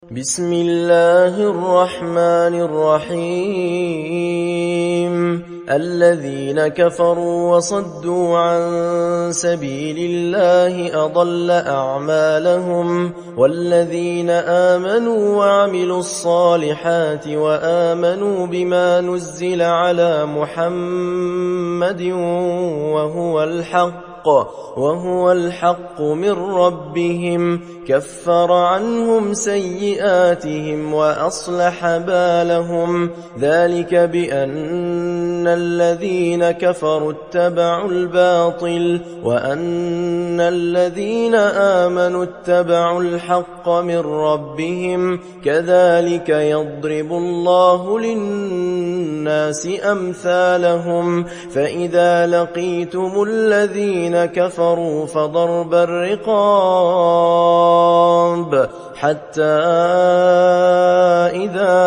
بسم الله الرحمن الرحيم الذين كفروا وصدوا عن سبيل الله أضل أعمالهم والذين آمنوا وعملوا الصالحات وآمنوا بما نزل على محمد وهو الحق من ربهم كفر عنهم سيئاتهم وأصلح بالهم ذلك بأن الذين كفروا اتبعوا الباطل وأن الذين آمنوا اتبعوا الحق من ربهم كذلك يضرب الله للناس أمثالهم فإذا لقيتم الذين كفروا فضرب الرقاب حتى إذا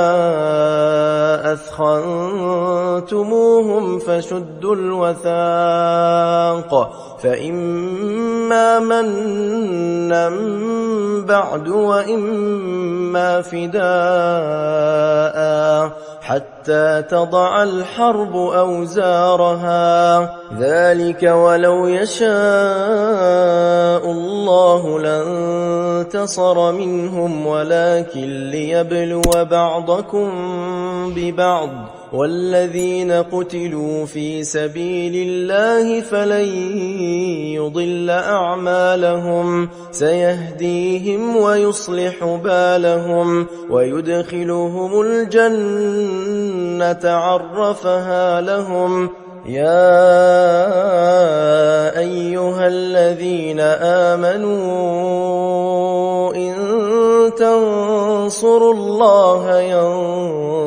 أثخنتموهم فشدوا الوثاق فإما منا بعد وإما فداء حتى تضع الحرب أوزارها ذلك ولو يشاء الله لانتصر منهم ولكن ليبلو بعضكم ببعض والذين قتلوا في سبيل الله فلن يضل أعمالهم سيهديهم ويصلح بالهم ويدخلهم الجنة عرفها لهم يا أيها الذين آمنوا إن تنصروا الله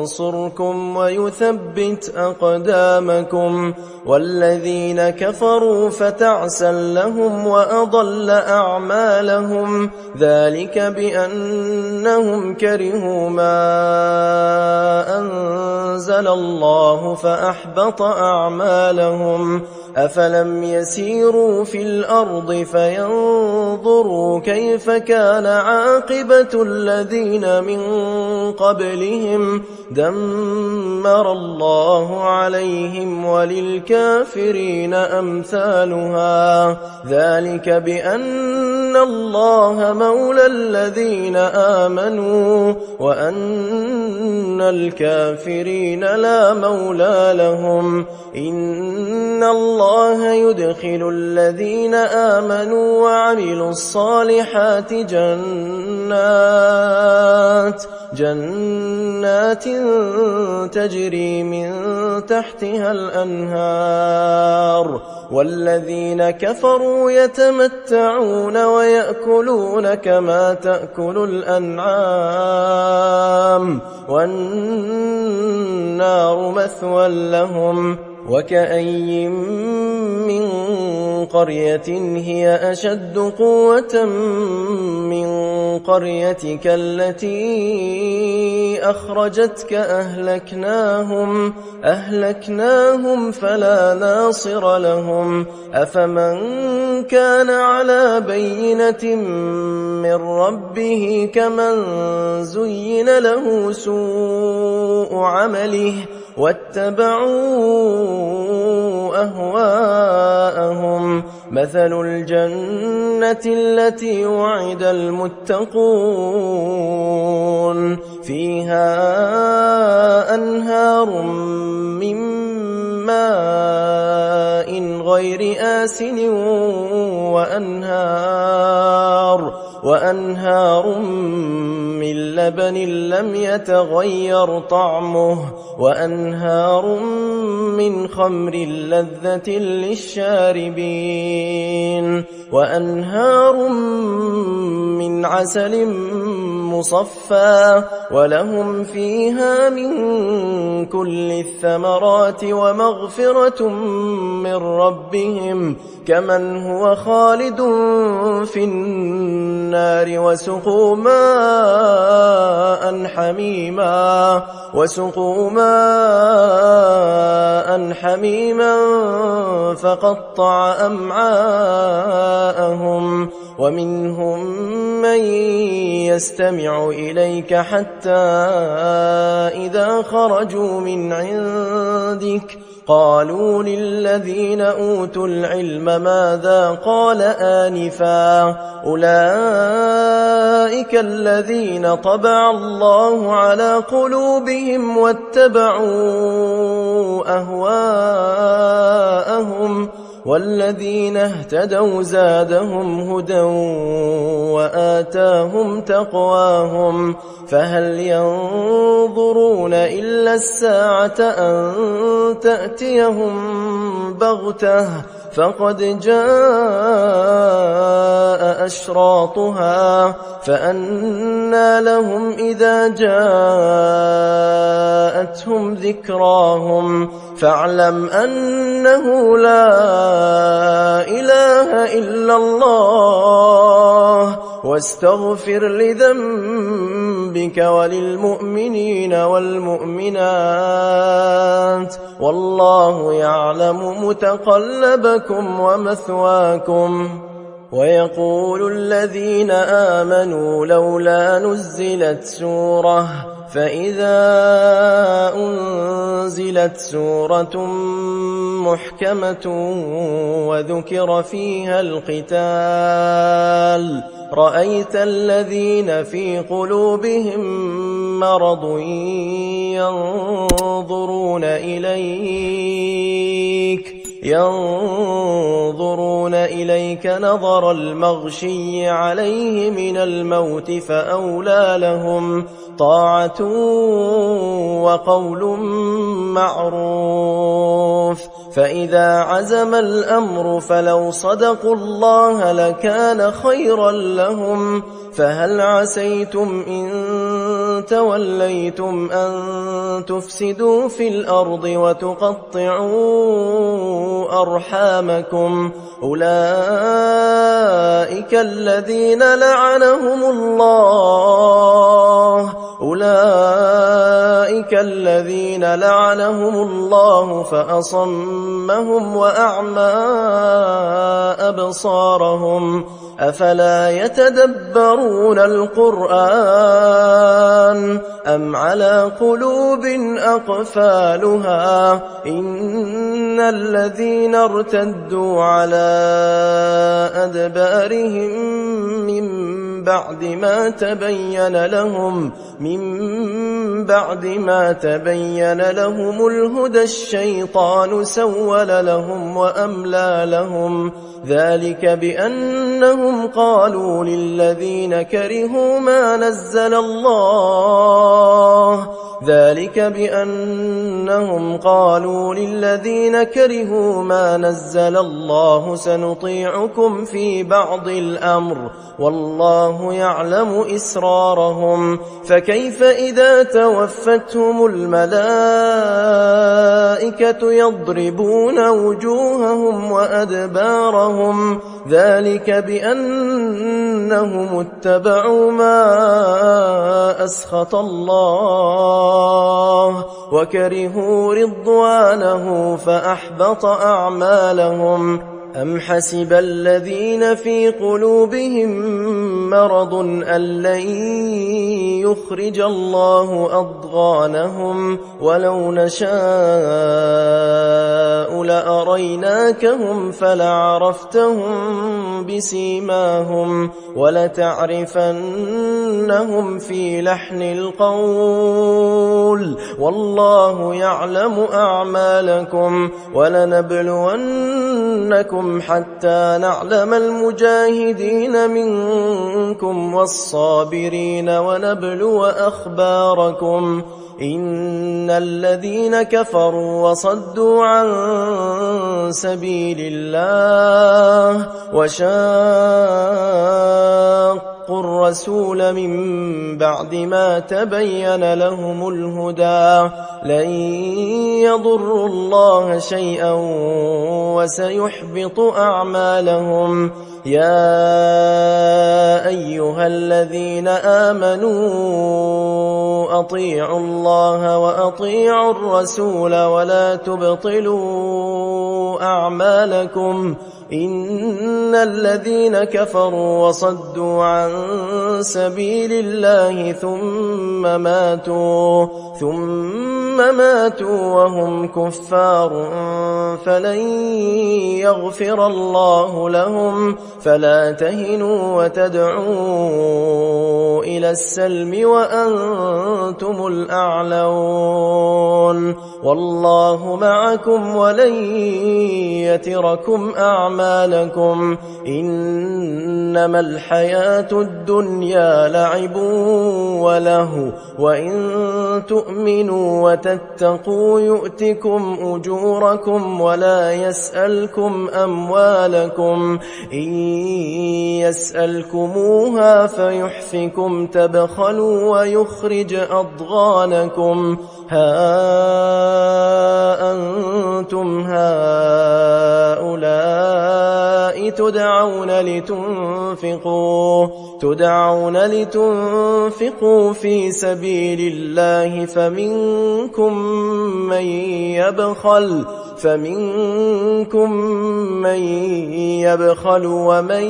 ينصركم ويثبت أقدامكم والذين كفروا فتعسا لهم وأضل أعمالهم ذلك بأنهم كرهوا ما أنزل الله فأحبط أعمالهم أفلم يسيروا في الأرض فينظروا كيف كان عاقبة الذين من قبلهم دمر الله عليهم وللكافرين أمثالها ذلك بأن الله مولى الذين آمنوا وأن الكافرين لا مولى لهم إن الله يدخل الذين آمنوا وعملوا الصالحات جنات تجري من تحتها الأنهار والذين كفروا يتمتعون ويأكلون كما تأكل الأنعام والنار مثوى لهم وكأي من قرية هي أشد قوة من قريتك التي أخرجتك أهلكناهم فلا ناصر لهم أفمن كان على بينة من ربه كمن زين له سوء عمله واتبعوا أهواءهم مثل الجنة التي وعد المتقون فيها أنهار من ماء غير آسن وأنهار من لبن لم يتغير طعمه وأنهار من خمر لذة للشاربين وأنهار من عسل مصفى ولهم فيها من كل الثمرات ومغفرة من ربهم كمن هو خالد في النار وسقوا ماء حميما فقطع أمعاءهم ومنهم من يستمع إليك حتى إذا خرجوا من عندك قالوا للذين أوتوا العلم ماذا قال آنفا أولئك الذين طبع الله على قلوبهم واتبعوا أهواءهم والذين اهتدوا زادهم هدى وآتاهم تقواهم فهل ينظرون إلا الساعة أن تأتيهم بغتة فقد جاء أشراطها فأنى لهم إذا جاءتهم ذكراهم فاعلم أنه لا إله إلا الله واستغفر لذنبك وللمؤمنين والمؤمنات والله يعلم متقلبكم ومثواكم ويقول الذين آمنوا لولا نزلت سورة فإذا أنزلت سورة محكمة وذكر فيها القتال رأيت الذين في قلوبهم مرض ينظرون إليك نظر المغشي عليه من الموت فأولى لهم طاعة وقول معروف فإذا عزم الأمر فلو صدقوا الله لكان خيرا لهم فهل عسيتم إن توليتم أن تفسدوا في الأرض وتقطعوا أرحامكم أولئك الذين لعنهم الله فأصمهم وأعمى أبصارهم أفلا يتدبرون القرآن أم على قلوب أقفالها إن الذين ارتدوا على أدبارهم من بعد ما تبين لهم الهدى الشيطان سول لهم وأملى لهم ذلك بأنهم قالوا للذين كرهوا ما نزل الله سنطيعكم في بعض الأمر والله يعلم إسرارهم فكيف إذا توفتهم الملائكة يضربون وجوههم وأدبارهم ذلك بأنهم اتبعوا ما أسخط الله وكرهوا رضوانه فأحبط أعمالهم أم حسب الذين في قلوبهم مرض أن لن يخرج الله أضغانهم ولو نشاء لأريناكهم فلعرفتهم بسيماهم ولتعرفنهم في لحن القول والله يعلم أعمالكم ولنبلونكم حتى نعلم المجاهدين منكم والصابرين ونبلو أخباركم إن الذين كفروا وصدوا عن سبيل الله وشاقوا الرسول من بعد ما تبين لهم الهدى لن يضروا الله شيئا وسيحبط أعمالهم يا أيها الذين آمنوا أطيعوا الله وأطيعوا الرسول ولا تبطلوا أعمالكم إن الذين كفروا وصدوا عن سبيل الله ثم ماتوا وهم كفار فلن يغفر الله لهم فلا تهنوا وتدعوا إلى السلم وأنتم الأعلون والله معكم ولن يتركم أعمالكم إنما الحياة الدنيا لعب وله وإن تؤمنوا وتتقوا يؤتكم أجوركم ولا يسألكم أموالكم إن يسألكموها فيحفكم تبخلوا ويخرج أضغانكم ها أنتم هؤلاء تدعون لتنفقوا في سبيل الله فمنكم من يبخل ومن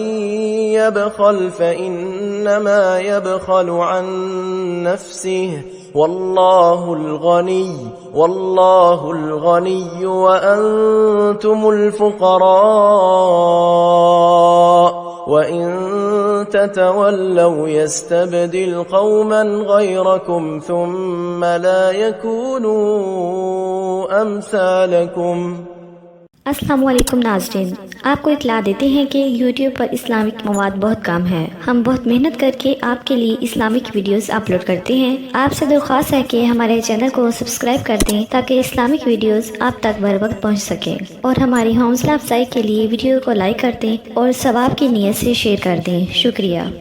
يبخل فإنما يبخل عن نفسه والله الغني وأنتم الفقراء وإن تتولوا يستبدل قوما غيركم ثم لا يكونوا أمثالكم। अस्सलाम वालेकुम नाज़रीन, आपको इत्तला देते हैं कि YouTube पर इस्लामिक मवाद बहुत कम है। हम बहुत मेहनत करके आपके लिए इस्लामिक वीडियोस अपलोड करते हैं। आपसे दरख्वास्त है कि हमारे चैनल को सब्सक्राइब कर दें ताकि इस्लामिक वीडियोस आप तक बर वक्त पहुँच सकें और हमारी हौसला अफजाई के लिए वीडियो को लाइक कर दें और सवाब की नीयत से शेयर कर दें। शुक्रिया।